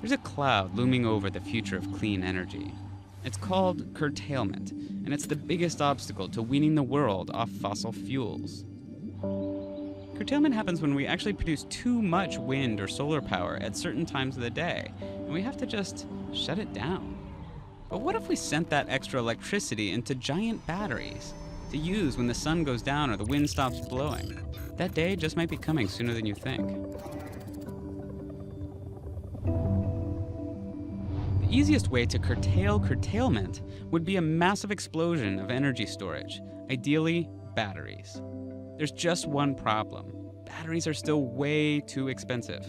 There's a cloud looming over the future of clean energy. It's called curtailment, and it's the biggest obstacle to weaning the world off fossil fuels. Curtailment happens when we actually produce too much wind or solar power at certain times of the day, and we have to just shut it down. But what if we sent that extra electricity into giant batteries to use when the sun goes down or the wind stops blowing? That day just might be coming sooner than you think. The easiest way to curtail curtailment would be a massive explosion of energy storage, ideally batteries. There's just one problem. Batteries are still way too expensive.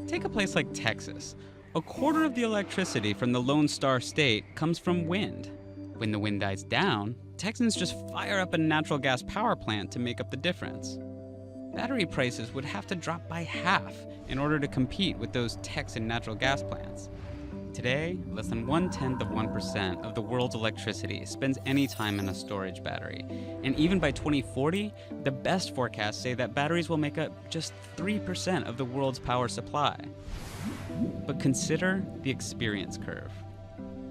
Take a place like Texas. A quarter of the electricity from the Lone Star State comes from wind. When the wind dies down, Texans just fire up a natural gas power plant to make up the difference. Battery prices would have to drop by half in order to compete with those Texan natural gas plants. Today, less than 0.1% of the world's electricity spends any time in a storage battery. And even by 2040, the best forecasts say that batteries will make up just 3% of the world's power supply. But consider the experience curve.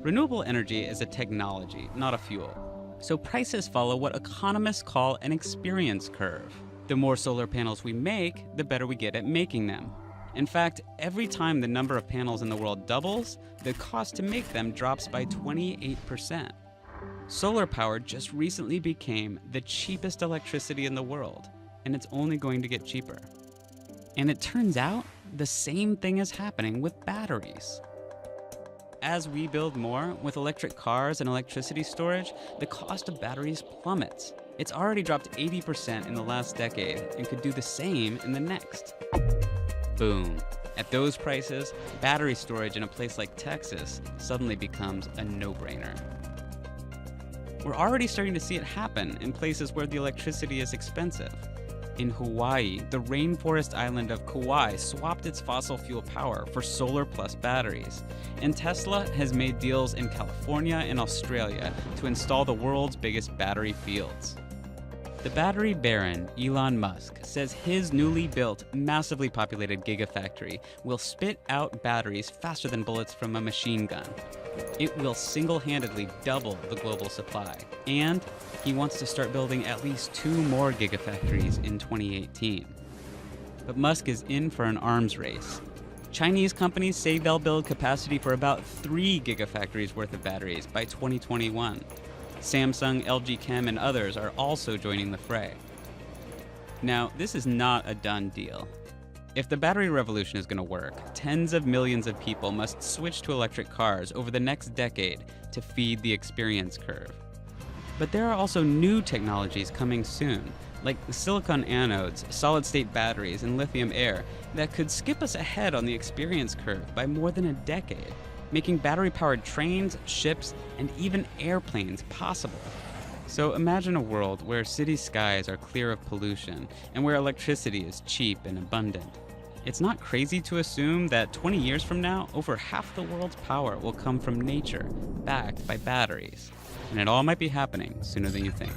Renewable energy is a technology, not a fuel. So prices follow what economists call an experience curve. The more solar panels we make, the better we get at making them. In fact, every time the number of panels in the world doubles, the cost to make them drops by 28%. Solar power just recently became the cheapest electricity in the world, and it's only going to get cheaper. And it turns out, the same thing is happening with batteries. As we build more with electric cars and electricity storage, the cost of batteries plummets. It's already dropped 80% in the last decade and could do the same in the next. Boom. At those prices, battery storage in a place like Texas suddenly becomes a no-brainer. We're already starting to see it happen in places where the electricity is expensive. In Hawaii, the rainforest island of Kauai swapped its fossil fuel power for solar plus batteries. And Tesla has made deals in California and Australia to install the world's biggest battery fields. The battery baron, Elon Musk, says his newly built, massively populated gigafactory will spit out batteries faster than bullets from a machine gun. It will single-handedly double the global supply. And he wants to start building at least 2 more gigafactories in 2018. But Musk is in for an arms race. Chinese companies say they'll build capacity for about 3 gigafactories worth of batteries by 2021. Samsung, LG Chem, and others are also joining the fray. Now, this is not a done deal. If the battery revolution is going to work, tens of millions of people must switch to electric cars over the next decade to feed the experience curve. But there are also new technologies coming soon, like silicon anodes, solid-state batteries, and lithium air, that could skip us ahead on the experience curve by more than a decade, making battery-powered trains, ships, and even airplanes possible. So imagine a world where city skies are clear of pollution and where electricity is cheap and abundant. It's not crazy to assume that 20 years from now, over half the world's power will come from nature, backed by batteries. And it all might be happening sooner than you think.